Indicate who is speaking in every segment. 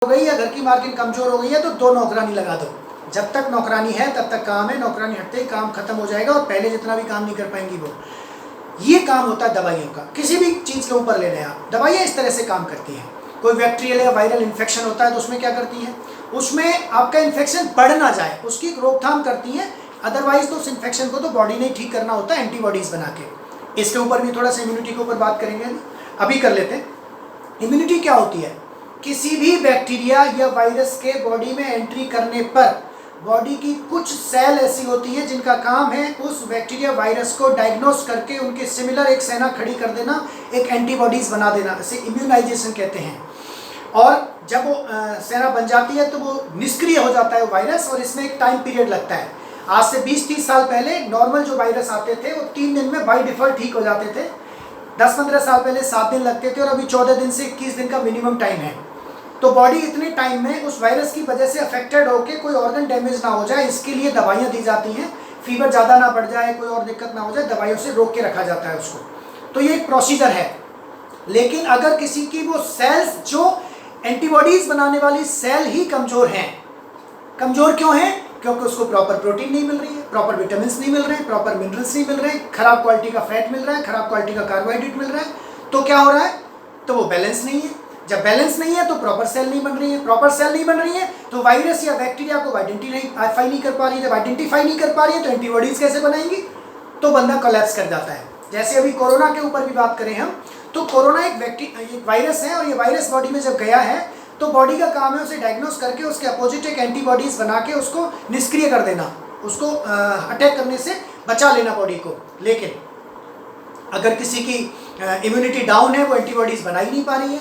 Speaker 1: हो गई या घर की मार्केट कमजोर हो गई है तो 2 नौकरानी लगा दो। जब तक नौकरानी है तब तक काम है, नौकरानी हटते ही काम खत्म हो जाएगा और पहले जितना भी काम नहीं कर पाएंगी वो। ये काम होता है दवाइयों का। किसी भी चीज़ के ऊपर ले लें आप, दवाइयाँ इस तरह से काम करती हैं। कोई बैक्टीरियल या वायरल इन्फेक्शन होता है तो उसमें क्या करती हैं, उसमें आपका इन्फेक्शन बढ़ ना जाए उसकी रोकथाम करती हैं। अदरवाइज तो उस इन्फेक्शन को तो बॉडी ने ठीक करना होता है एंटीबॉडीज़ बना के। इसके ऊपर भी थोड़ा सा इम्यूनिटी के ऊपर बात करेंगे, अभी कर लेते हैं। इम्यूनिटी क्या होती है? किसी भी बैक्टीरिया या वायरस के बॉडी में एंट्री करने पर बॉडी की कुछ सेल ऐसी होती हैं जिनका काम है उस बैक्टीरिया वायरस को डायग्नोस करके उनके सिमिलर एक सेना खड़ी कर देना, एक एंटीबॉडीज़ बना देना, इसे इम्यूनाइजेशन कहते हैं। और जब वो सेना बन जाती है तो वो निष्क्रिय हो जाता है वायरस, और इसमें एक टाइम पीरियड लगता है। आज से 20-30 साल पहले नॉर्मल जो वायरस आते थे वो 3 दिन में बाई डिफ़ॉल्ट ठीक हो जाते थे। 10-15 साल पहले 7 दिन लगते थे और अभी 14 दिन से 21 दिन का मिनिमम टाइम है। तो बॉडी इतने टाइम में उस वायरस की वजह से अफेक्टेड होकर कोई ऑर्गन डैमेज ना हो जाए, इसके लिए दवाइयाँ दी जाती हैं। फीवर ज़्यादा ना बढ़ जाए, कोई और दिक्कत ना हो जाए, दवाइयों से रोक के रखा जाता है उसको। तो ये एक प्रोसीजर है। लेकिन अगर किसी की वो सेल्स जो एंटीबॉडीज़ बनाने वाली सेल ही कमज़ोर हैं, कमज़ोर क्यों हैं? क्योंकि उसको प्रॉपर प्रोटीन नहीं मिल रही है, प्रॉपर विटामिन नहीं मिल रहे हैं, प्रॉपर मिनरल्स नहीं मिल रहे हैं, खराब क्वालिटी का फैट मिल रहा है, खराब क्वालिटी का कार्बोहाइड्रेट मिल रहा है। तो क्या हो रहा है? तो वो बैलेंस नहीं है। जब बैलेंस नहीं है तो प्रॉपर सेल नहीं बन रही है, प्रॉपर सेल नहीं बन रही है तो वायरस या बैक्टीरिया को आइडेंटिफाई नहीं कर पा रही है। जब आइडेंटिफाई नहीं कर पा रही है तो एंटीबॉडीज कैसे बनाएंगी? तो बंदा कोलैप्स कर जाता है। जैसे अभी कोरोना के ऊपर भी बात करें हम, तो कोरोना एक वायरस है और ये वायरस बॉडी में जब गया है तो बॉडी का काम है उसे डायग्नोस करके उसके अपोजिट एक एंटीबॉडीज बना के उसको निष्क्रिय कर देना, उसको अटैक करने से बचा लेना बॉडी को। लेकिन अगर किसी की इम्यूनिटी डाउन है, वो एंटीबॉडीज बना ही नहीं पा रही है,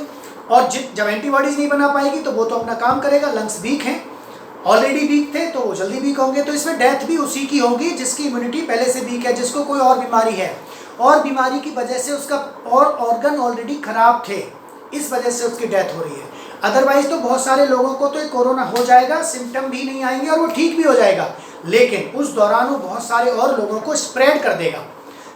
Speaker 1: और जब एंटीबॉडीज नहीं बना पाएगी तो वो तो अपना काम करेगा। लंग्स वीक हैं, ऑलरेडी वीक थे तो वो जल्दी वीक होंगे, तो इसमें डेथ भी उसी की होगी जिसकी इम्यूनिटी पहले से वीक है, जिसको कोई और बीमारी है और बीमारी की वजह से उसका और ऑर्गन ऑलरेडी खराब थे, इस वजह से उसकी डेथ हो रही है। अदरवाइज तो बहुत सारे लोगों को तो कोरोना हो जाएगा, सिम्टम भी नहीं आएंगे और वो ठीक भी हो जाएगा, लेकिन उस दौरान वो बहुत सारे और लोगों को स्प्रेड कर देगा।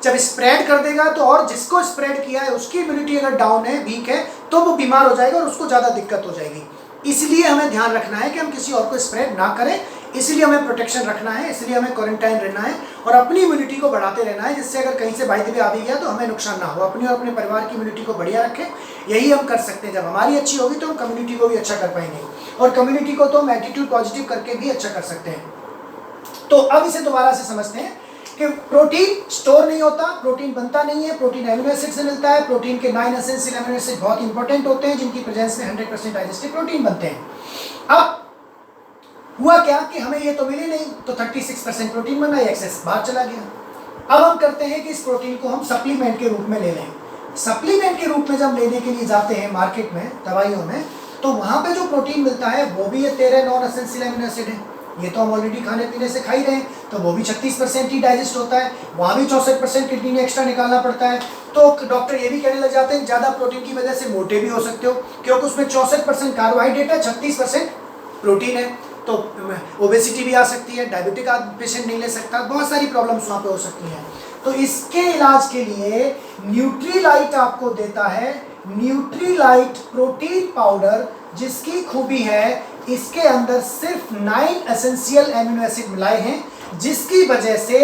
Speaker 1: जब स्प्रेड कर देगा तो और जिसको स्प्रेड किया है उसकी इम्यूनिटी अगर डाउन है, वीक है, तो वो बीमार हो जाएगा और उसको ज़्यादा दिक्कत हो जाएगी। इसलिए हमें ध्यान रखना है कि हम किसी और को स्प्रेड ना करें, इसलिए हमें प्रोटेक्शन रखना है, इसलिए हमें क्वारंटाइन रहना है और अपनी इम्यूनिटी को बढ़ाते रहना है, जिससे अगर कहीं से बाई भी आ भी गया तो हमें नुकसान ना हो। अपनी और अपने परिवार की इम्यूनिटी को बढ़िया रखें, यही हम कर सकते हैं। जब हमारी अच्छी होगी तो हम कम्युनिटी को भी अच्छा कर पाएंगे, और कम्युनिटी को तो हम एटीट्यूड पॉजिटिव करके भी अच्छा कर सकते हैं। तो अब इसे दोबारा से समझते हैं कि प्रोटीन स्टोर नहीं होता, प्रोटीन बनता नहीं है, प्रोटीन एमिनो एसिड से मिलता है। प्रोटीन के 9 एसेंशियल एमिनो एसिड बहुत इंपॉर्टेंट होते हैं, जिनकी प्रेजेंस में 100% डाइजेस्टिव प्रोटीन बनते हैं। अब हुआ क्या कि हमें ये तो मिले नहीं, तो 36% प्रोटीन बना, एक्सेस बाहर चला गया। अब हम करते हैं कि इस प्रोटीन को हम सप्लीमेंट के रूप में ले लें। सप्लीमेंट के रूप में जब लेने के लिए जाते हैं मार्केट में, दवाइयों में, तो वहाँ पे जो प्रोटीन मिलता है वो भी ये 13 नॉन एसेंशियल एमिनो एसिड है। ये तो हम ऑलरेडी खाने पीने से खा ही रहे हैं, तो वो भी 36% ही डाइजेस्ट होता है। वहाँ भी 64% किडनी में एक्स्ट्रा निकालना पड़ता है। तो डॉक्टर ये भी कहने लग जाते हैं ज़्यादा प्रोटीन की वजह से मोटे भी हो सकते हो, क्योंकि उसमें 64% कार्बोहाइड्रेट है, 36% प्रोटीन है। तो ओबेसिटी भी आ सकती है, डायबिटिक पेशेंट नहीं ले सकता, बहुत सारी प्रॉब्लम्स वहाँ पे हो सकती हैं। तो इसके इलाज के लिए न्यूट्रीलाइट आपको देता है, न्यूट्रीलाइट प्रोटीन पाउडर, जिसकी खूबी है इसके अंदर सिर्फ 9 एसेंशियल एमिनो एसिड मिलाए हैं, जिसकी वजह से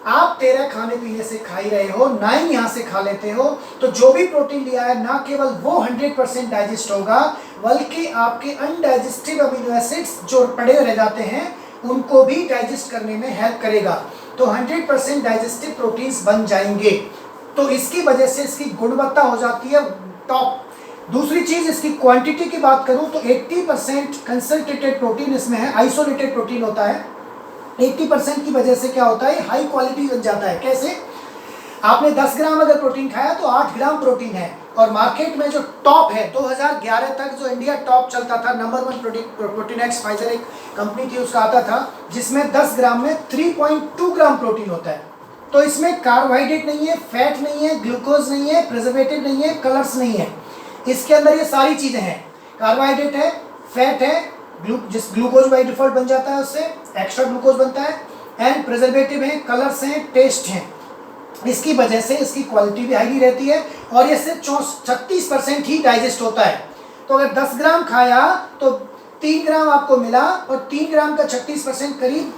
Speaker 1: आप 13 खाने पीने से खा ही रहे हो, 9 यहाँ से खा लेते हो, तो जो भी प्रोटीन लिया है ना केवल वो 100% डाइजेस्ट होगा, बल्कि आपके अनडाइजेस्टिव अमीनो एसिड्स जो पड़े रह जाते हैं उनको भी डाइजेस्ट करने में हेल्प करेगा। तो 100% डाइजेस्टिव प्रोटीन्स बन जाएंगे। तो इसकी वजह से इसकी गुणवत्ता हो जाती है टॉप। दूसरी चीज़, इसकी क्वांटिटी की बात करूं तो 80% कंसंट्रेटेड प्रोटीन इसमें है, आइसोलेटेड प्रोटीन होता है। 80% की वजह से क्या होता है, हाई क्वालिटी बन जाता है। कैसे? आपने 10 ग्राम अगर प्रोटीन खाया तो 8 ग्राम प्रोटीन है, और मार्केट में जो टॉप है 2011 तक जो इंडिया टॉप चलता था, नंबर 1 प्रोटीन एक्स फाइजर एक कंपनी थी, उसका आता था, जिसमें 10 ग्राम में 3.2 ग्राम प्रोटीन होता है। तो इसमें कार्बोहाइड्रेट नहीं है, फैट नहीं है, ग्लूकोज नहीं है, प्रिजर्वेटिव नहीं है, कलर्स नहीं है। इसके अंदर ये सारी चीज़ें हैं, कार्बोहाइड्रेट है, फैट है, ग्लूकोज बाई डिफॉल्ट बन जाता है, उससे एक्स्ट्रा ग्लूकोज बनता है, एंड प्रिजर्वेटिव है, कलर्स हैं, टेस्ट हैं। इसकी वजह से इसकी क्वालिटी भी हाईली रहती है, और ये सिर्फ 36% ही डाइजेस्ट होता है। तो अगर 10 ग्राम खाया तो 3 ग्राम आपको मिला, और 3 ग्राम का 36% करीब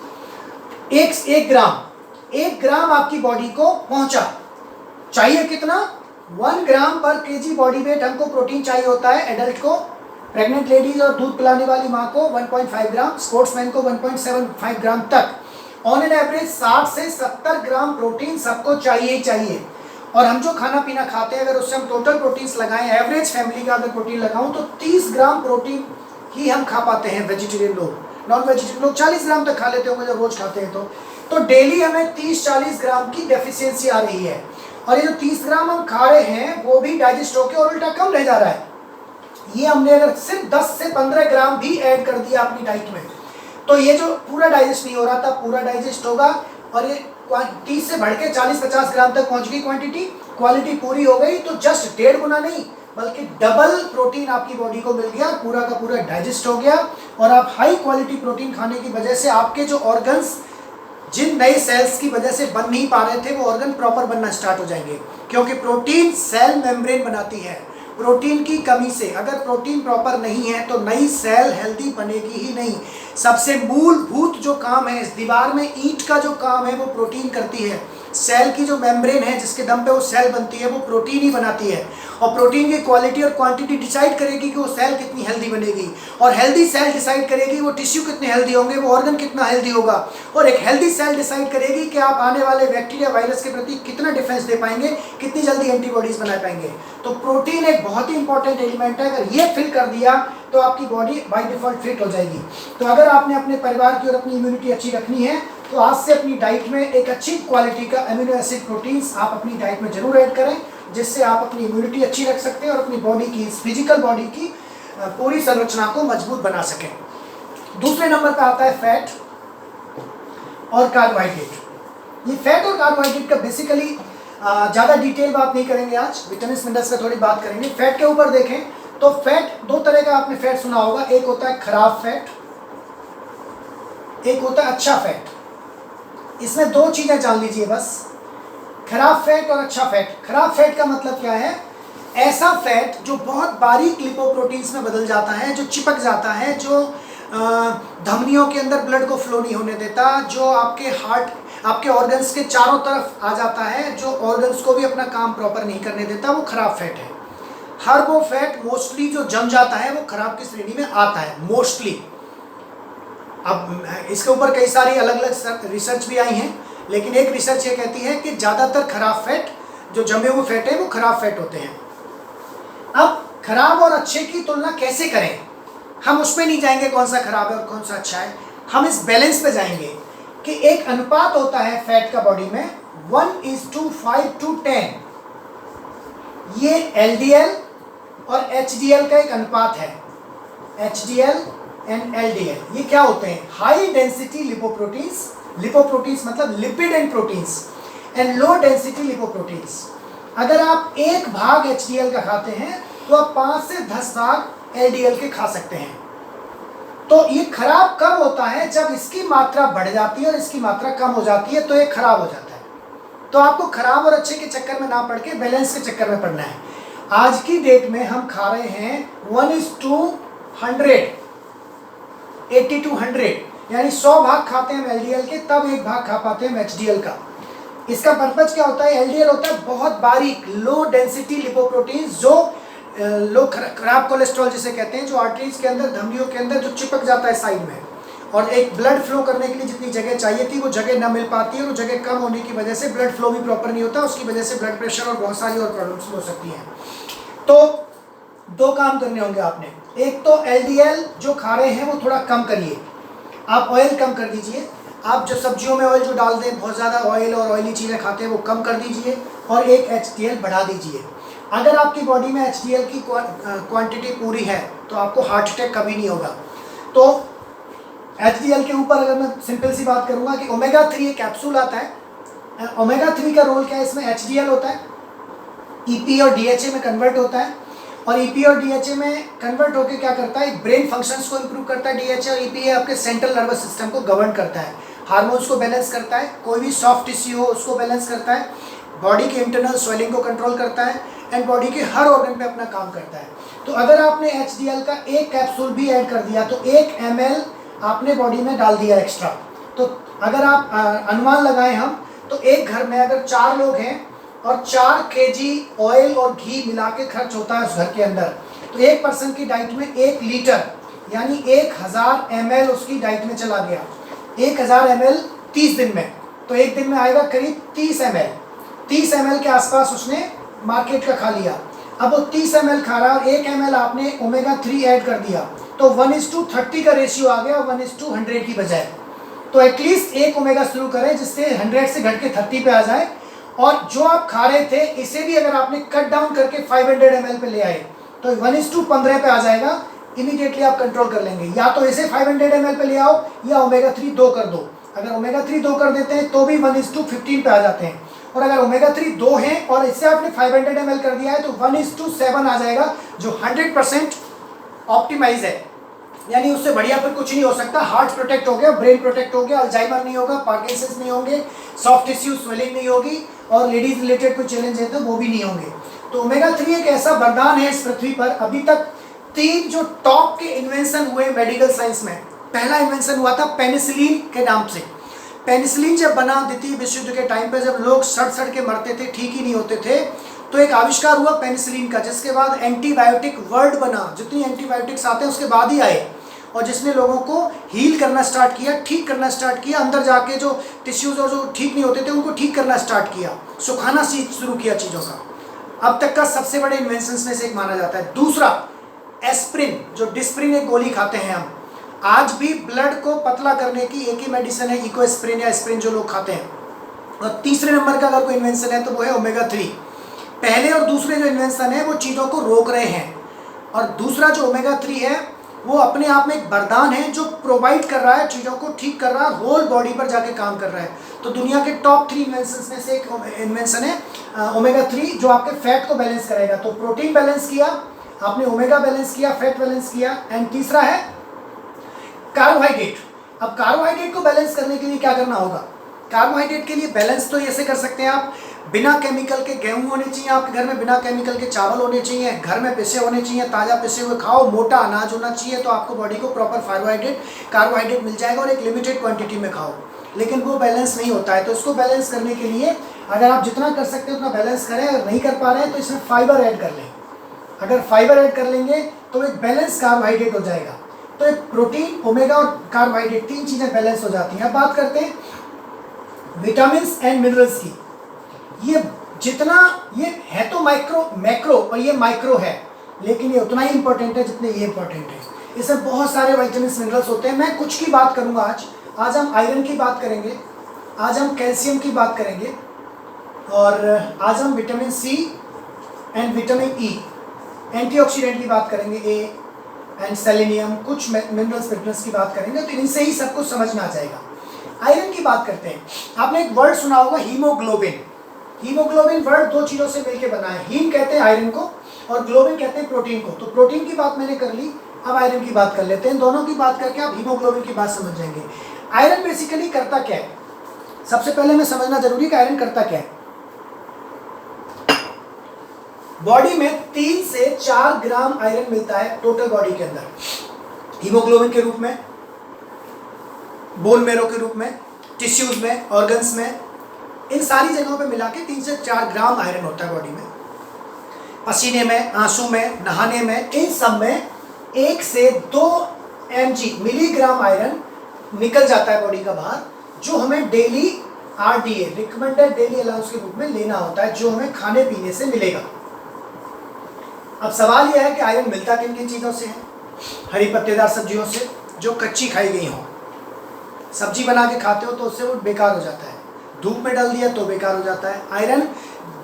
Speaker 1: 1 ग्राम आपकी बॉडी को पहुंचा। चाहिए कितना? 1 ग्राम पर केजी बॉडी वेट हमको प्रोटीन चाहिए होता है एडल्ट को, प्रेग्नेंट लेडीज और दूध पिलाने वाली माँ को 1.5 ग्राम, स्पोर्ट्समैन को 1.75 ग्राम तक। ऑन एन एवरेज 60 से 70 ग्राम प्रोटीन सबको चाहिए ही चाहिए। और हम जो खाना पीना खाते हैं, अगर उससे हम टोटल प्रोटीन्स लगाएं, एवरेज फैमिली का अगर प्रोटीन लगाऊं तो 30 ग्राम प्रोटीन ही हम खा पाते हैं वेजिटेरियन लोग। नॉन वेजिटेरियन लोग 40 ग्राम तक खा लेते होंगे जब रोज खाते हैं तो डेली हमें 30-40 ग्राम की डेफिशिएंसी आ रही है। और ये जो 30 ग्राम हम खा रहे हैं वो भी डाइजेस्ट होकर और उल्टा कम रह जा रहा है। ये हमने अगर सिर्फ 10 से 15 ग्राम भी ऐड कर दिया अपनी डाइट में, तो ये जो पूरा डाइजेस्ट नहीं हो रहा था पूरा डाइजेस्ट होगा, और ये 30 से बढ़ के 40-50 ग्राम तक पहुंच गई क्वांटिटी, क्वालिटी पूरी हो गई। तो जस्ट 1.5 गुना नहीं बल्कि डबल प्रोटीन आपकी बॉडी को मिल गया, पूरा का पूरा डाइजेस्ट हो गया। और आप हाई क्वालिटी प्रोटीन खाने की वजह से आपके जो ऑर्गन्स जिन नए सेल्स की वजह से बन नहीं पा रहे थे वो ऑर्गन प्रॉपर बनना स्टार्ट हो जाएंगे, क्योंकि प्रोटीन सेल मेम्ब्रेन बनाती है। प्रोटीन की कमी से, अगर प्रोटीन प्रॉपर नहीं है तो नई सेल हेल्दी बनेगी ही नहीं। सबसे मूलभूत जो काम है, इस दीवार में ईंट का जो काम है वो प्रोटीन करती है। सेल की जो मेम्ब्रेन है जिसके दम पे वो सेल बनती है वो प्रोटीन ही बनाती है, और प्रोटीन की क्वालिटी और क्वांटिटी डिसाइड करेगी कि वो सेल कितनी हेल्दी बनेगी, और हेल्दी सेल डिसाइड करेगी वो टिश्यू कितने हेल्दी होंगे, वो ऑर्गन कितना हेल्दी होगा, और एक हेल्दी सेल डिसाइड करेगी कि आप आने वाले बैक्टीरिया वायरस के प्रति कितना डिफेंस दे पाएंगे, कितनी जल्दी एंटीबॉडीज बना पाएंगे। तो प्रोटीन एक बहुत ही इंपॉर्टेंट एलिमेंट है। अगर ये फिल कर दिया तो आपकी बॉडी बाय डिफॉल्ट फिट हो जाएगी। तो अगर आपने अपने परिवार की और अपनी इम्यूनिटी अच्छी रखनी है तो आज से अपनी डाइट में एक अच्छी क्वालिटी का अमीनो एसिड प्रोटीन्स आप अपनी डाइट में जरूर ऐड करें, जिससे आप अपनी इम्यूनिटी अच्छी रख सकते हैं और अपनी बॉडी की, फिजिकल बॉडी की पूरी संरचना को मजबूत बना सकें। दूसरे नंबर पर आता है फैट और कार्बोहाइड्रेट। ये फैट और कार्बोहाइड्रेट का बेसिकली ज़्यादा डिटेल बात नहीं करेंगे आज, विटामिन मिनरल्स का थोड़ी बात करेंगे। फैट के ऊपर देखें तो फैट 2 तरह का आपने फैट सुना होगा, एक होता है खराब फैट, एक होता है अच्छा फैट। इसमें 2 चीज़ें जान लीजिए बस, खराब फैट और अच्छा फैट। खराब फैट का मतलब क्या है? ऐसा फैट जो बहुत बारीक लिपोप्रोटीन्स में बदल जाता है, जो चिपक जाता है, जो धमनियों के अंदर ब्लड को फ्लो नहीं होने देता, जो आपके हार्ट, आपके ऑर्गन्स के चारों तरफ आ जाता है, जो ऑर्गन्स को भी अपना काम प्रॉपर नहीं करने देता, वो खराब फैट है। हर वो फैट मोस्टली जो जम जाता है वो खराब की श्रेणी में आता है मोस्टली। अब इसके ऊपर कई सारी अलग अलग रिसर्च भी आई हैं, लेकिन एक रिसर्च ये कहती है कि ज़्यादातर खराब फैट जो जमे हुए फैट है वो खराब फैट होते हैं। अब खराब और अच्छे की तुलना कैसे करें? हम उसमें नहीं जाएंगे कौन सा खराब है और कौन सा अच्छा है, हम इस बैलेंस पे जाएंगे कि एक अनुपात होता है फैट का बॉडी में 1:5:10। ये LDL और HDL का एक अनुपात है। HDL एंड LDL ये क्या होते हैं? High density lipoproteins. लिपोप्रोटीन्स मतलब lipid and proteins, and low density lipoproteins. अगर आप 1 भाग HDL का खाते हैं तो आप 5 से 10 भाग LDL के खा सकते हैं। तो ये खराब कब होता है? जब इसकी मात्रा बढ़ जाती है और इसकी मात्रा कम हो जाती है तो ये खराब हो जाता है। तो आपको खराब और अच्छे के चक्कर में ना पड़ के बैलेंस के चक्कर में पड़ना है। आज की डेट में हम खा रहे हैं 1:100, 80:100, यानी 100 भाग खाते हैं हम LDL के, तब 1 भाग खा पाते हैं HDL का। इसका पर्पज क्या होता है? LDL होता है बहुत बारीक लो डेंसिटी लिपोप्रोटीन्स, जो लो खराब कोलेस्ट्रॉल जिसे कहते हैं, जो आर्टरीज के अंदर, धमनियों के अंदर जो चिपक जाता है साइड में, और एक ब्लड फ्लो करने के लिए जितनी जगह चाहिए थी वो जगह ना मिल पाती है, और वो जगह कम होने की वजह से ब्लड फ्लो भी प्रॉपर नहीं होता, उसकी वजह से ब्लड प्रेशर और बहुत सारी और प्रॉब्लम्स हो सकती हैं। तो 2 काम करने होंगे आपने। एक तो LDL जो खा रहे हैं वो थोड़ा कम करिए, आप ऑयल कम कर दीजिए। आप जो सब्जियों में ऑयल जो डाल दें, बहुत ज़्यादा ऑयल और ऑयली चीज़ें खाते हैं वो कम कर दीजिए, और एक HDL बढ़ा दीजिए। अगर आपकी बॉडी में HDL की क्वांटिटी पूरी है तो आपको हार्ट अटैक कभी नहीं होगा। तो HDL के ऊपर अगर मैं सिंपल सी बात करूँगा कि ओमेगा-3 एक कैप्सूल आता है। ओमेगा-3 का रोल क्या है इसमें? HDL होता है, EPA और DHA में कन्वर्ट होता है, और EPA और DHA में कन्वर्ट होकर क्या करता है? ब्रेन फंक्शंस को इम्प्रूव करता है। DHA और EPA आपके सेंट्रल नर्वस सिस्टम को गवर्न करता है, हार्मोन्स को बैलेंस करता है, कोई भी सॉफ्ट टिश्यू हो उसको बैलेंस करता है, बॉडी के इंटरनल स्वेलिंग को कंट्रोल करता है, एंड बॉडी के हर ऑर्गन पे अपना काम करता है। तो अगर आपने HDL का एक कैप्सूल भी ऐड कर दिया तो 1 ml आपने बॉडी में डाल दिया एक्स्ट्रा। तो अगर आप अनुमान लगाएं हम, तो एक घर में अगर 4 लोग हैं और 4 kg ऑयल और घी मिला के खर्च होता है उस घर के अंदर, तो एक पर्सन की डाइट में 1 लीटर यानी 1000 ml उसकी डाइट में चला गया। 1000 ml 30 दिन में, तो एक दिन में आएगा करीब 30 ml। 30 ml के आसपास उसने मार्केट का खा लिया। अब वो 30 ml खा रहा है और 1 ml आपने ओमेगा 3 ऐड कर दिया, तो 1:30 का रेशियो आ गया 1:100 की बजाय। तो एटलीस्ट एक ओमेगा शुरू करें जिससे 100 से घट के 30 पे आ जाए। और जो आप खा रहे थे इसे भी अगर आपने कट डाउन करके 500 ml पे ले आए तो 1:15 पे आ जाएगा। इमीडिएटली आप कंट्रोल कर लेंगे। या तो इसे 500 ml पे ले आओ या ओमेगा 3 2 कर दो। अगर ओमेगा 3 2 कर देते हैं तो भी 1:15 पे आ जाते हैं। और अगर ओमेगा 3 2 है और इससे आपने 500 ml कर दिया है तो 1:7 आ जाएगा, जो 100% ऑप्टिमाइज है। यानी उससे बढ़िया फिर कुछ नहीं हो सकता। हार्ट प्रोटेक्ट हो गया, ब्रेन प्रोटेक्ट हो गया, अल्जाइमर नहीं होगा, पार्किंसंस नहीं होंगे, सॉफ्ट टिश्यू स्वेलिंग नहीं होगी, और लेडीज रिलेटेड कोई चैलेंज है तो वो भी नहीं होंगे। तो ओमेगा 3 एक ऐसा वरदान है इस पृथ्वी पर। अभी तक 3 जो टॉप के इन्वेंशन हुए मेडिकल साइंस में, पहला इन्वेंशन हुआ था पेनिसिलिन के नाम से। पेनिसिलिन जब बना द्वितीय विश्व युद्ध के टाइम पे, जब लोग सड़ के मरते थे, ठीक ही नहीं होते थे, तो एक आविष्कार हुआ पेनिसिलिन का, जिसके बाद एंटीबायोटिक वर्ड बना। जितनी एंटीबायोटिक्स आते हैं उसके बाद ही आए, और जिसने लोगों को हील करना स्टार्ट किया, ठीक करना स्टार्ट किया, अंदर जाके जो टिश्यूज और जो ठीक नहीं होते थे उनको ठीक करना स्टार्ट किया, सुखाना शुरू किया चीज़ों का। अब तक का सबसे बड़े इन्वेंशंस में से एक माना जाता है। दूसरा एस्प्रिन, जो डिस्प्रिन एक गोली खाते हैं हम, आज भी ब्लड को पतला करने की एक ही मेडिसिन है, इकोस्प्रिन या एस्प्रिन, जो लोग खाते हैं। और तीसरे नंबर का अगर कोई इन्वेंशन है तो वो है ओमेगा 3। पहले और दूसरे जो इन्वेंशन है वो चीज़ों को रोक रहे हैं, और दूसरा जो ओमेगा 3 है वो अपने आप में एक वरदान है जो प्रोवाइड कर रहा है, चीज़ों को ठीक कर रहा है, होल बॉडी पर जाके काम कर रहा है। तो दुनिया के टॉप 3 इन्वेंशंस में से एक इन्वेंशन है ओमेगा 3, जो आपके फैट को बैलेंस करेगा। तो प्रोटीन बैलेंस किया आपने, ओमेगा बैलेंस किया, फैट बैलेंस किया, एंड तीसरा है कार्बोहाइड्रेट। अब कार्बोहाइड्रेट को बैलेंस करने के लिए क्या करना होगा? कार्बोहाइड्रेट के लिए बैलेंस तो ऐसे कर सकते हैं आप, बिना केमिकल के गेहूं होने चाहिए आपके घर में, बिना केमिकल के चावल होने चाहिए, घर में पिसे होने चाहिए, ताज़ा पिसे हुए खाओ, मोटा अनाज होना चाहिए, तो आपको बॉडी को प्रॉपर कार्बोहाइड्रेट मिल जाएगा, और एक लिमिटेड क्वांटिटी में खाओ। लेकिन वो बैलेंस नहीं होता है, तो इसको बैलेंस करने के लिए अगर आप जितना कर सकते हो उतना बैलेंस करें। अगर नहीं कर पा रहे हैं तो इसमें फाइबर ऐड कर लें। अगर फाइबर ऐड कर लेंगे तो एक बैलेंस कार्बोहाइड्रेट हो जाएगा। तो एक प्रोटीन, ओमेगा और कार्बोहाइड्रेट, 3 चीज़ें बैलेंस हो जाती हैं। अब बात करते हैं विटामिन एंड मिनरल्स की। ये जितना ये है तो मैक्रो और ये माइक्रो है, लेकिन ये उतना ही इंपॉर्टेंट है जितने ये इंपॉर्टेंट है। इसमें बहुत सारे विटामिन मिनरल्स होते हैं। मैं कुछ की बात करूंगा आज हम आयरन की बात करेंगे, आज हम कैल्शियम की बात करेंगे, और आज हम vitamin C and vitamin E, antioxidant की बात करेंगे, ए एंड सेलेनियम, कुछ मिनरल्स विटामिन्स की बात करेंगे। तो इनसे ही सब कुछ समझ में आ जाएगा। आयरन की बात करते हैं। आपने एक वर्ड सुना होगा हीमोग्लोबिन। हीमोग्लोबिन वर्ड 2 चीज़ों से मिलकर बना है। हीम कहते हैं आयरन को और ग्लोबिन कहते हैं प्रोटीन को। तो प्रोटीन की बात मैंने कर ली, अब आयरन की बात कर लेते हैं। दोनों की बात करके आप हीमोग्लोबिन की बात समझ जाएंगे। आयरन बेसिकली करता क्या है, सबसे पहले हमें समझना जरूरी है कि आयरन करता क्या है। बॉडी में 3 से 4 ग्राम आयरन मिलता है टोटल बॉडी के अंदर, हीमोग्लोबिन के रूप में, बोन मेरो के रूप में, टिश्यूज में, ऑर्गन्स में, इन सारी जगहों पे मिला के 3 से 4 ग्राम आयरन होता है बॉडी में। पसीने में, आंसू में, नहाने में, इन सब में 1 से 2 mg मिलीग्राम आयरन निकल जाता है बॉडी का बाहर, जो हमें daily RDA recommended daily allowance के रूप में लेना होता है, जो हमें खाने पीने से मिलेगा। अब सवाल यह है कि आयरन मिलता किन किन चीज़ों से है? हरी पत्तेदार सब्जियों से जो कच्ची खाई गई हो। सब्जी बना के खाते हो तो उससे वो बेकार हो जाता है, धूप में डाल दिया तो बेकार हो जाता है। आयरन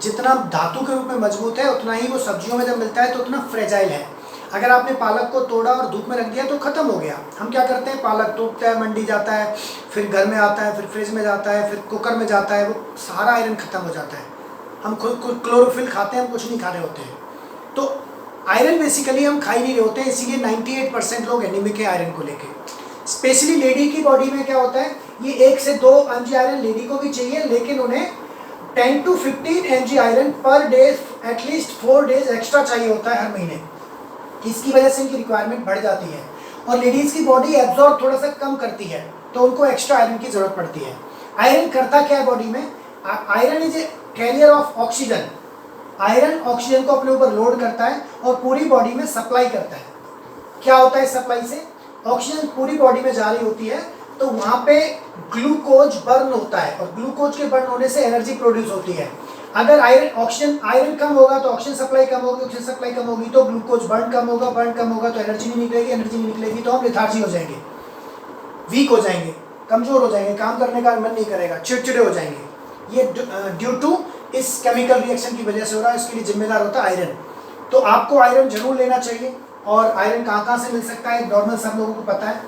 Speaker 1: जितना धातु के रूप में मजबूत है उतना ही वो सब्जियों में जब मिलता है तो उतना फ्रेजाइल है। अगर आपने पालक को तोड़ा और धूप में रख दिया तो ख़त्म हो गया। हम क्या करते हैं, पालक टूटता है, मंडी जाता है, फिर घर में आता है, फिर फ्रिज में जाता है, फिर कुकर में जाता है, वो सारा आयरन ख़त्म हो जाता है। हम खुद क्लोरोफिल खाते हैं, हम कुछ नहीं खा रहे होते हैं। तो आयरन बेसिकली हम खा ही नहीं रहे होते हैं, इसीलिए 98% लोग एनीमिक है आयरन को लेके। स्पेशली लेडी की बॉडी में क्या होता है, ये 1 से 2 mg आयरन लेडी को भी चाहिए, लेकिन उन्हें 10 to 15 mg iron per day at least 4 days extra चाहिए होता है हर महीने। इसकी वजह से इनकी रिक्वायरमेंट बढ़ जाती है और लेडीज़ की बॉडी एब्जॉर्ब थोड़ा सा कम करती है, तो उनको एक्स्ट्रा आयरन की ज़रूरत पड़ती है। आयरन करता क्या है बॉडी में? Iron is a carrier of oxygen. Iron oxygen को अपने ऊपर लोड करता है और पूरी बॉडी में सप्लाई करता है। क्या होता है सप्लाई से? ऑक्सीजन पूरी बॉडी में जा रही होती है तो वहाँ पे ग्लूकोज बर्न होता है और ग्लूकोज के बर्न होने से एनर्जी प्रोड्यूस होती है। अगर आयरन कम होगा तो ऑक्सीजन सप्लाई कम होगी, ऑक्सीजन सप्लाई कम होगी तो ग्लूकोज बर्न कम होगा, बर्न कम होगा तो एनर्जी नहीं निकलेगी, एनर्जी नहीं निकलेगी तो हम लेथार्जी हो जाएंगे, वीक हो जाएंगे, कमज़ोर हो जाएंगे, काम करने का मन नहीं करेगा, चिड़चिड़े हो जाएंगे। ये ड्यू टू इस केमिकल रिएक्शन की वजह से हो रहा है, इसके लिए जिम्मेदार होता है आयरन। तो आपको आयरन जरूर लेना चाहिए। और आयरन कहाँ से मिल सकता है? नॉर्मल सब लोगों को पता है,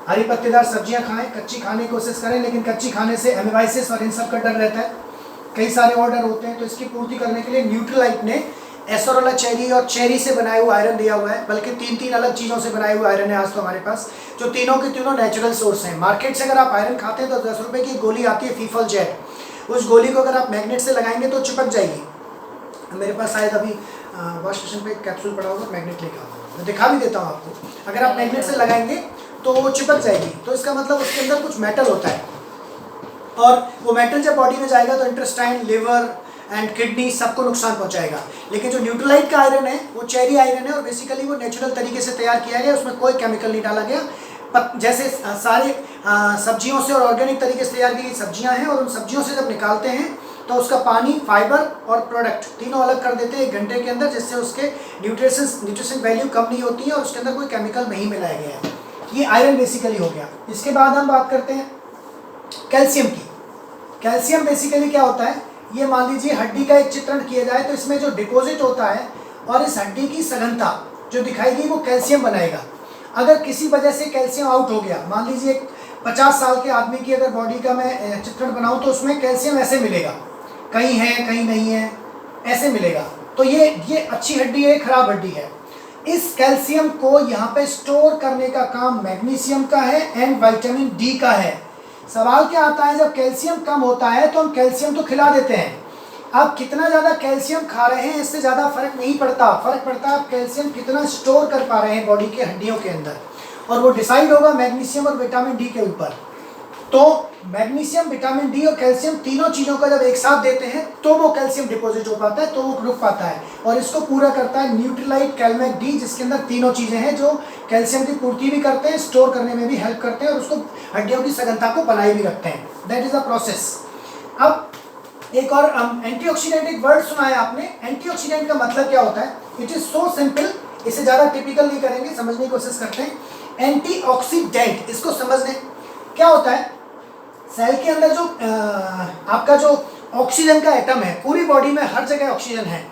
Speaker 1: हरी पत्तेदार सब्जियां खाएं, कच्ची खाने की कोशिश करें, लेकिन कच्ची खाने से एमिबाइसिस और इन सब का डर रहता है, कई सारे ऑर्डर होते हैं। तो इसकी पूर्ति करने के लिए न्यूट्रीलाइट ने एसोरोला चेरी और चेरी से बनाए हुआ आयरन दिया हुआ है, बल्कि 3 अलग चीज़ों से बनाए हुए आयरन है आज तो हमारे पास, जो तीनों के तीनों नेचुरल सोर्स हैं। मार्केट से अगर आप आयरन खाते हैं तो 10 रुपये की गोली आती है फीफल जेट, उस गोली को अगर आप मैग्नेट से लगाएंगे तो चिपक जाएगी। मेरे पास शायद अभी वॉश बेसिन पे कैप्सूल पड़ा होगा, मैग्नेट लेकर आऊँगा, मैं दिखा भी देता हूँ आपको। अगर आप मैग्नेट से लगाएंगे तो वो चिपक जाएगी, तो इसका मतलब उसके अंदर कुछ मेटल होता है और वो मेटल जब बॉडी में जाएगा तो इंटेस्टाइन, लिवर एंड किडनी सबको नुकसान पहुंचाएगा। लेकिन जो न्यूट्रलाइट का आयरन है वो चेरी आयरन है और बेसिकली वो नेचुरल तरीके से तैयार किया गया, उसमें कोई केमिकल नहीं डाला गया। जैसे सारे सब्जियों से और ऑर्गेनिक तरीके से तैयार की गई सब्जियां हैं, और उन सब्जियों से जब निकालते हैं तो उसका पानी, फाइबर और प्रोडक्ट तीनों अलग कर देते हैं 1 घंटे के अंदर, जिससे उसके न्यूट्रिशन वैल्यू कम नहीं होती है और उसके अंदर कोई केमिकल नहीं मिलाया गया है। ये आयरन बेसिकली हो गया। इसके बाद हम बात करते हैं कैल्शियम की। कैल्शियम बेसिकली क्या होता है? ये मान लीजिए हड्डी का एक चित्रण किया जाए तो इसमें जो डिपॉजिट होता है और इस हड्डी की सघनता जो दिखाएगी वो कैल्शियम बनाएगा। अगर किसी वजह से कैल्शियम आउट हो गया, मान लीजिए 50 साल के आदमी की अगर बॉडी का मैं चित्रण बनाऊं तो उसमें कैल्शियम ऐसे मिलेगा, कहीं है कहीं नहीं है, ऐसे मिलेगा। तो ये अच्छी हड्डी है, खराब हड्डी है। इस कैल्शियम को यहाँ पे स्टोर करने का काम मैग्नीशियम का है एंड विटामिन डी का है। सवाल क्या आता है, जब कैल्शियम कम होता है तो हम कैल्शियम तो खिला देते हैं, आप कितना ज़्यादा कैल्शियम खा रहे हैं इससे ज़्यादा फर्क नहीं पड़ता। फर्क पड़ता है आप कैल्शियम कितना स्टोर कर पा रहे हैं बॉडी के हड्डियों के अंदर, और वो डिसाइड होगा मैग्नीशियम और विटामिन डी के ऊपर। तो मैग्नीशियम, विटामिन डी और कैल्शियम तीनों चीज़ों का जब एक साथ देते हैं तो वो कैल्शियम डिपॉजिट हो पाता है, तो वो रुक पाता है। और इसको पूरा करता है न्यूट्रीलाइट कैलमैक डी, जिसके अंदर तीनों चीज़ें हैं जो कैल्शियम की पूर्ति भी करते हैं, स्टोर करने में भी हेल्प करते हैं और उसको हड्डियों की सघनता को बनाए भी रखते हैं। That is the process. अब एक और एंटीऑक्सीडेंट एक वर्ड सुना है आपने। एंटीऑक्सीडेंट का मतलब क्या होता है? इट इज सो सिंपल, इसे ज़्यादा टिपिकल नहीं करेंगे, समझने की कोशिश करते हैं। एंटीऑक्सीडेंट, इसको समझने क्या होता है, सेल के अंदर जो आपका जो ऑक्सीजन का एटम है, पूरी बॉडी में हर जगह ऑक्सीजन है,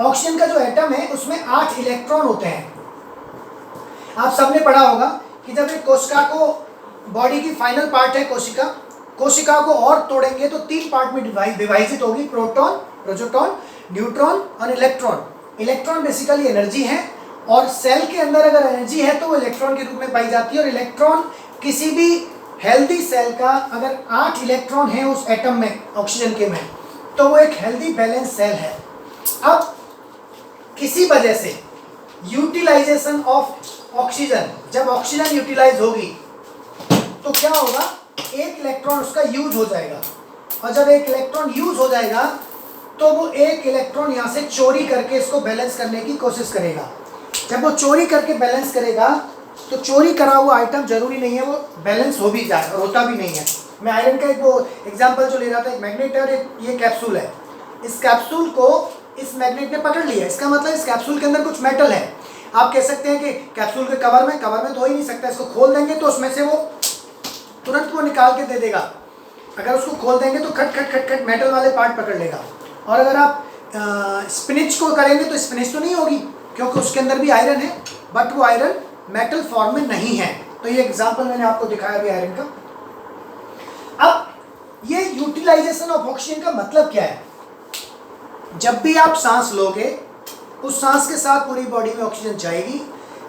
Speaker 1: ऑक्सीजन का जो एटम है उसमें 8 इलेक्ट्रॉन होते हैं। आप सबने पढ़ा होगा कि जब एक कोशिका को, बॉडी की फाइनल पार्ट है कोशिका, कोशिका को और तोड़ेंगे तो 3 पार्ट में विभाजित होगी, प्रोटॉन, प्रोटॉन, न्यूट्रॉन और इलेक्ट्रॉन। इलेक्ट्रॉन बेसिकली एनर्जी है और सेल के अंदर अगर एनर्जी है तो वो इलेक्ट्रॉन के रूप में पाई जाती है। और इलेक्ट्रॉन किसी भी हेल्दी सेल का अगर 8 इलेक्ट्रॉन है उस एटम में, ऑक्सीजन के में, तो वो एक हेल्दी बैलेंस सेल है। अब किसी वजह से यूटिलाइजेशन ऑफ ऑक्सीजन, जब ऑक्सीजन यूटिलाइज होगी तो क्या होगा, एक इलेक्ट्रॉन उसका यूज हो जाएगा, और जब एक इलेक्ट्रॉन यूज हो जाएगा तो वो एक इलेक्ट्रॉन यहाँ से चोरी करके इसको बैलेंस करने की कोशिश करेगा। जब वो चोरी करके बैलेंस करेगा तो चोरी करा हुआ आइटम जरूरी नहीं है वो बैलेंस हो भी जाए, और होता भी नहीं है। मैं आयरन का एक वो एग्जांपल जो ले रहा था, एक मैग्नेट है और ये कैप्सूल है। इस कैप्सूल को इस मैग्नेट ने पकड़ लिया, इसका मतलब इस कैप्सूल के अंदर कुछ मेटल है। आप कह सकते हैं कि कैप्सूल के कवर में धो ही नहीं सकता, इसको खोल देंगे तो उसमें से वो तुरंत वो निकाल के दे देगा। अगर उसको खोल देंगे तो खट खट खट खट मेटल वाले पार्ट पकड़ लेगा। और अगर आप स्पिनिच को करेंगे तो स्पिनिच तो नहीं होगी, क्योंकि उसके अंदर भी आयरन है, बट वो आयरन मेटल फॉर्म में नहीं है। तो ये एग्जांपल मैंने आपको दिखाया अभी आयरन का। अब ये यूटिलाइजेशन ऑफ ऑक्सीजन का मतलब क्या है? जब भी आप सांस लोगे, उस सांस के साथ पूरी बॉडी में ऑक्सीजन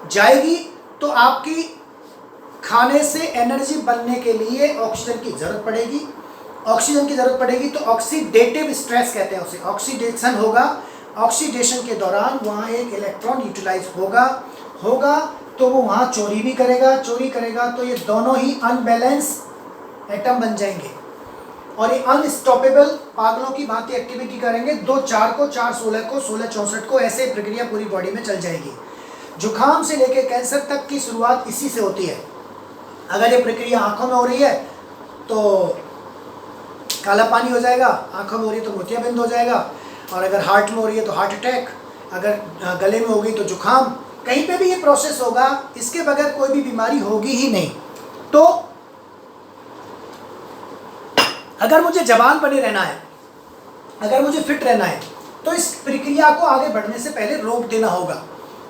Speaker 1: जाएगी तो आपकी खाने से एनर्जी बनने के लिए ऑक्सीजन की जरूरत पड़ेगी, ऑक्सीजन की ज़रूरत पड़ेगी तो ऑक्सीडेटिव स्ट्रेस कहते हैं उसे, ऑक्सीडेशन होगा, ऑक्सीडेशन के दौरान वहाँ एक इलेक्ट्रॉन यूटिलाइज होगा तो वो वहाँ चोरी भी करेगा, चोरी करेगा तो ये दोनों ही अनबैलेंस एटम बन जाएंगे और ये अनस्टॉपेबल पागलों की भांति एक्टिविटी करेंगे, 2-4 को 4-16 को 16-64 को, ऐसे प्रक्रिया पूरी बॉडी में चल जाएगी। जुखाम से लेकर कैंसर तक की शुरुआत इसी से होती है। अगर ये प्रक्रिया आंखों में हो रही है तो काला पानी हो जाएगा, आंखों में हो रही है तो मोतियाबिंद हो जाएगा, और अगर हार्ट में हो रही है तो हार्ट अटैक, अगर गले में हो गई तो जुखाम, कहीं पे भी ये प्रोसेस होगा, इसके बगैर कोई भी बीमारी होगी ही नहीं। तो अगर मुझे जवान बने रहना है, अगर मुझे फिट रहना है, तो इस प्रक्रिया को आगे बढ़ने से पहले रोक देना होगा,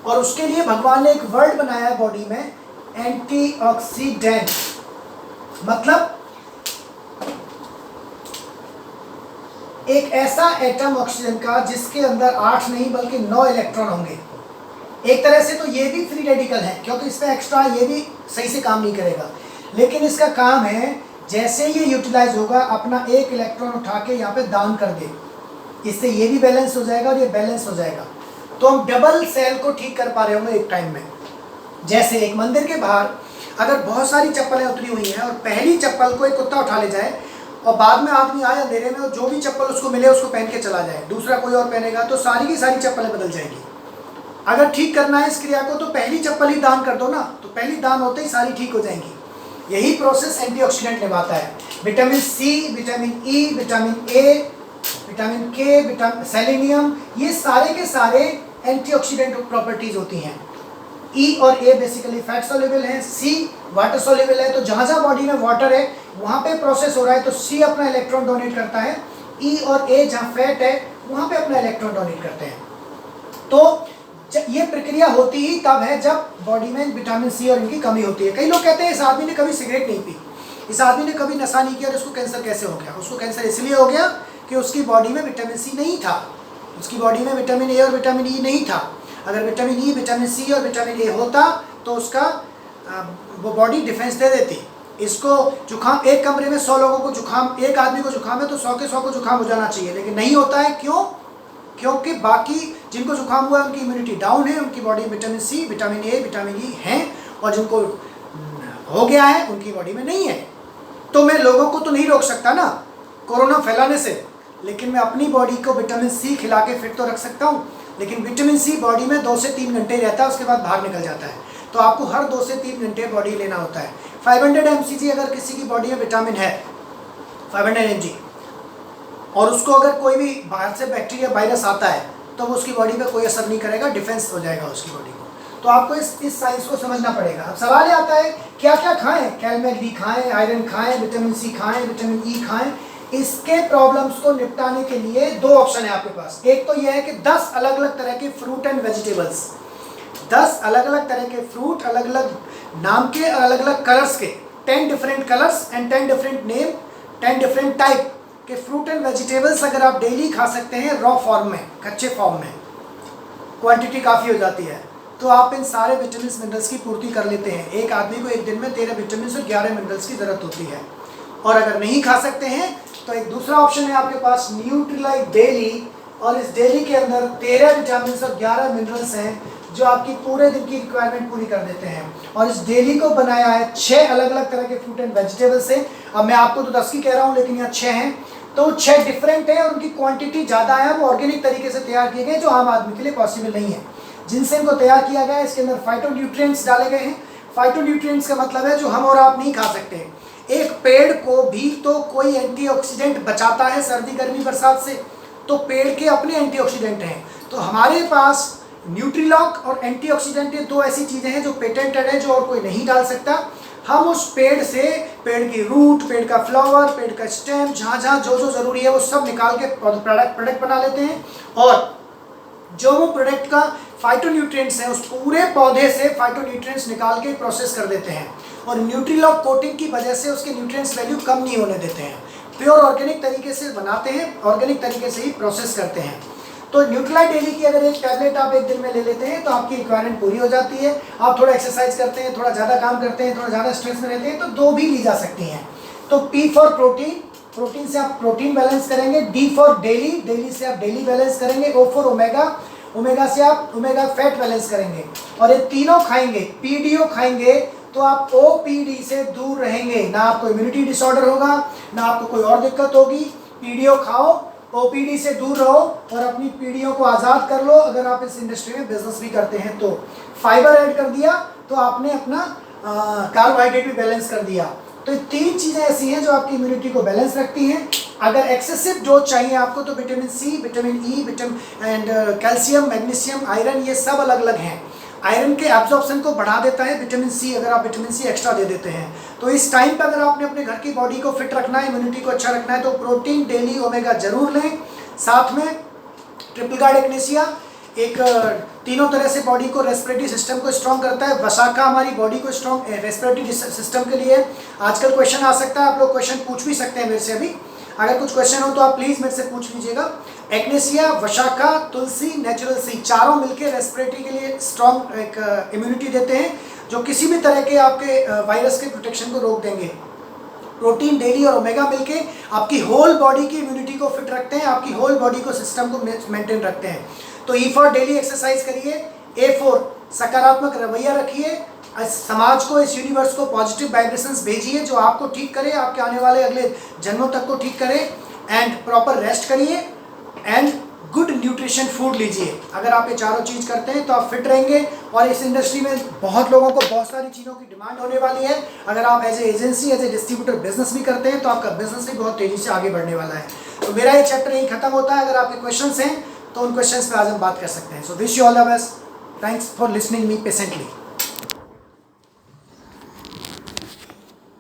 Speaker 1: और उसके लिए भगवान ने एक वर्ड बनाया है बॉडी में, एंटीऑक्सीडेंट। मतलब एक ऐसा एटम ऑक्सीजन का जिसके अंदर 8 नहीं बल्कि 9 इलेक्ट्रॉन होंगे। एक तरह से तो ये भी फ्री रेडिकल है क्योंकि इसमें एक्स्ट्रा ये भी सही से काम नहीं करेगा, लेकिन इसका काम है जैसे ये यूटिलाइज होगा अपना एक इलेक्ट्रॉन उठा के यहाँ पे दान कर दे, इससे ये भी बैलेंस हो जाएगा और ये बैलेंस हो जाएगा। तो हम डबल सेल को ठीक कर पा रहे होंगे एक टाइम में। जैसे एक मंदिर के बाहर अगर बहुत सारी चप्पलें उतरी हुई हैं और पहली चप्पल को एक कुत्ता उठा ले जाए और बाद में आदमी आए अंधेरे में और जो भी चप्पल उसको मिले उसको पहन के चला जाए, दूसरा कोई और पहनेगा तो सारी की सारी चप्पलें बदल जाएगी। अगर ठीक करना है इस क्रिया को तो पहली चप्पल ही दान कर दो ना, तो पहली दान होते ही सारी ठीक हो जाएंगी। यही प्रोसेस एंटीऑक्सीडेंट निभाता है। Vitamin C, vitamin E, vitamin A, vitamin K, selenium, ये सारे के सारे एंटीऑक्सीडेंट प्रॉपर्टीज होती हैं। ई और ए बेसिकली फैट सोल्यूबल है, सी वाटर सोल्यूबल है, तो जहाँ जहाँ बॉडी में वाटर है वहाँ पे प्रोसेस हो रहा है तो सी अपना इलेक्ट्रॉन डोनेट करता है, ई और ए जहाँ फैट है वहाँ पे अपना इलेक्ट्रॉन डोनेट करते हैं। तो ये प्रक्रिया होती ही तब है जब बॉडी में विटामिन सी और इनकी कमी होती है। कई लोग कहते हैं इस आदमी ने कभी सिगरेट नहीं पी, इस आदमी ने कभी नशा नहीं किया और उसको कैंसर कैसे हो गया? उसको कैंसर इसलिए हो गया कि उसकी बॉडी में विटामिन सी नहीं था, उसकी बॉडी में विटामिन ए और विटामिन ई नहीं था। अगर विटामिन ई, विटामिन सी और विटामिन ए होता तो उसका वो बॉडी डिफेंस दे देती। इसको जुकाम, एक कमरे में 100 लोगों को जुकाम, एक आदमी को जुकाम है तो 100 के 100 को जुकाम हो जाना चाहिए, लेकिन नहीं होता है। क्यों? क्योंकि बाकी जिनको जुकाम हुआ है उनकी इम्यूनिटी डाउन है, उनकी बॉडी में vitamin C, vitamin A, vitamin E हैं, और जिनको हो गया है उनकी बॉडी में नहीं है। तो मैं लोगों को तो नहीं रोक सकता ना कोरोना फैलाने से, लेकिन मैं अपनी बॉडी को विटामिन सी खिला के फिट तो रख सकता हूँ। लेकिन विटामिन सी बॉडी में 2 से 3 घंटे रहता है, उसके बाद बाहर निकल जाता है। तो आपको हर 2 से 3 घंटे बॉडी लेना होता है। 500 mcg अगर किसी की बॉडी में विटामिन है 500 mg, और उसको अगर कोई भी बाहर से बैक्टीरिया वायरस आता है तो वो उसकी बॉडी पे कोई असर नहीं करेगा, डिफेंस हो जाएगा उसकी बॉडी को। तो आपको इस साइंस को समझना पड़ेगा। अब सवाल ये आता है क्या क्या खाएं? कैलमैग डी खाएं, आयरन खाएं, विटामिन सी खाएं, विटामिन ई खाएं। इसके प्रॉब्लम्स को निपटाने के लिए 2 ऑप्शन है आपके पास। एक तो यह है कि 10 अलग अलग तरह के फ्रूट एंड वेजिटेबल्स, 10 अलग अलग तरह के फ्रूट, अलग अलग नाम के, अलग अलग कलर्स के, 10 different colours and 10 different name, 10 different type के फ्रूट एंड वेजिटेबल्स अगर आप डेली खा सकते हैं रॉ फॉर्म में, कच्चे फॉर्म में, क्वांटिटी काफ़ी हो जाती है, तो आप इन सारे विटामिन मिनरल्स की पूर्ति कर लेते हैं। एक आदमी को एक दिन में 13 विटामिन और 11 मिनरल्स की ज़रूरत होती है। और अगर नहीं खा सकते हैं तो एक दूसरा ऑप्शन है आपके पास, न्यूट्रीलाइट डेली, और इस डेली के अंदर 13 विटामिन और 11 मिनरल्स हैं जो आपकी पूरे दिन की रिक्वायरमेंट पूरी कर देते हैं। और इस डेली को बनाया है 6 अलग अलग तरह के फ्रूट एंड वेजिटेबल से। अब मैं आपको तो 10 की कह रहा हूँ, लेकिन यहाँ 6 हैं, तो 6 डिफरेंट है और उनकी क्वांटिटी ज़्यादा है। वो ऑर्गेनिक तरीके से तैयार किए गए जो आम आदमी के लिए पॉसिबल नहीं है। जिनसे इनको तैयार किया गया है इसके अंदर फाइटोन्यूट्रिएंट्स डाले गए हैं। फाइटोन्यूट्रिएंट्स का मतलब है जो हम और आप नहीं खा सकते। एक पेड़ को भी तो कोई एंटीऑक्सीडेंट बचाता है सर्दी गर्मी बरसात से, तो पेड़ के अपने एंटीऑक्सीडेंट हैं। तो हमारे पास न्यूट्रीलॉक और एंटीऑक्सीडेंट ये 2 ऐसी चीज़ें हैं जो पेटेंटेड है, जो और कोई नहीं डाल सकता। हम उस पेड़ से, पेड़ की रूट, पेड़ का फ्लावर, पेड़ का स्टेम, जहाँ जहाँ जो जो ज़रूरी है वो सब निकाल के प्रोडक्ट बना लेते हैं। और जो वो प्रोडक्ट का फाइटोन्यूट्रिएंट्स है उस पूरे पौधे से फाइटोन्यूट्रिएंट्स निकाल के प्रोसेस कर देते हैं। और न्यूट्रीलॉक कोटिंग की वजह से उसके न्यूट्रिएंट्स वैल्यू कम नहीं होने देते हैं। प्योर ऑर्गेनिक तरीके से बनाते हैं, ऑर्गेनिक तरीके से ही प्रोसेस करते हैं। तो न्यूट्रीलाइट डेली की अगर एक टैबलेट आप एक दिन में ले लेते हैं तो आपकी रिक्वायरमेंट पूरी हो जाती है। आप थोड़ा एक्सरसाइज करते हैं, थोड़ा ज़्यादा काम करते हैं, थोड़ा ज़्यादा स्ट्रेस में रहते हैं तो 2 भी ली जा सकती हैं। तो P फॉर प्रोटीन, प्रोटीन से आप प्रोटीन बैलेंस करेंगे, डी फॉर डेली, डेली से आप डेली बैलेंस करेंगे, ओ फॉर ओमेगा, ओमेगा से आप ओमेगा फैट बैलेंस करेंगे। और ये तीनों खाएंगे, पीडीओ खाएंगे तो आप ओपीडी से दूर रहेंगे, ना आपको इम्यूनिटी डिसऑर्डर होगा, ना आपको कोई और दिक्कत होगी। पीडीओ खाओ, ओपीडी से दूर रहो और अपनी पीढ़ियों को आज़ाद कर लो। अगर आप इस इंडस्ट्री में बिजनेस भी करते हैं तो फाइबर ऐड कर दिया तो आपने अपना कार्बोहाइड्रेट भी बैलेंस कर दिया। तो ये 3 चीज़ें ऐसी हैं जो आपकी इम्यूनिटी को बैलेंस रखती हैं। अगर एक्सेसिव डोज चाहिए आपको तो vitamin C, vitamin E, vitamin and calcium, magnesium, iron, ये सब अलग अलग हैं। आयरन के एब्जॉर्प्शन को बढ़ा देता है विटामिन सी, अगर आप विटामिन सी एक्स्ट्रा दे देते हैं। तो इस टाइम पे अगर आपने अपने घर की बॉडी को फिट रखना है, इम्यूनिटी को अच्छा रखना है, तो प्रोटीन डेली ओमेगा जरूर लें। साथ में ट्रिपल गार्ड एग्नेसिया एक तीनों तरह से बॉडी को, रेस्पिरेटरी सिस्टम को स्ट्रॉन्ग करता है। वसाका हमारी बॉडी को स्ट्रॉन्ग रेस्पिरेटरी सिस्टम के लिए। आजकल क्वेश्चन आ सकता है, आप लोग क्वेश्चन पूछ भी सकते हैं मेरे से अभी। अगर कुछ क्वेश्चन हो तो आप प्लीज़ मेरे से पूछ लीजिएगा। एग्नेसिया, वसाका, तुलसी, नेचुरल सी, चारों मिलके रेस्पिरेटरी के लिए स्ट्रॉन्ग एक इम्यूनिटी देते हैं, जो किसी भी तरह के आपके वायरस के प्रोटेक्शन को रोक देंगे। प्रोटीन डेली और ओमेगा मिलके आपकी होल बॉडी की इम्यूनिटी को फिट रखते हैं, आपकी होल बॉडी को, सिस्टम को मेंटेन रखते हैं। तो ई फॉर डेली एक्सरसाइज करिए, ए फॉर सकारात्मक रवैया रखिए, समाज को, इस यूनिवर्स को पॉजिटिव वाइब्रेशंस भेजिए जो आपको ठीक करे, आपके आने वाले अगले जन्मों तक को ठीक करे। एंड प्रॉपर रेस्ट करिए एंड गुड न्यूट्रिशन फूड लीजिए। अगर आप ये चारों चीज़ करते हैं तो आप फिट रहेंगे। और इस इंडस्ट्री में बहुत लोगों को बहुत सारी चीज़ों की डिमांड होने वाली है। अगर आप as a agency, as a distributor business भी करते हैं तो आपका बिजनेस भी बहुत तेज़ी से आगे बढ़ने वाला है। तो मेरा ये चैप्टर यही खत्म होता है। अगर आपके क्वेश्चंस हैं तो उन क्वेश्चंस पे आज हम बात कर सकते हैं। So wish you all the best. Thanks for listening me patiently.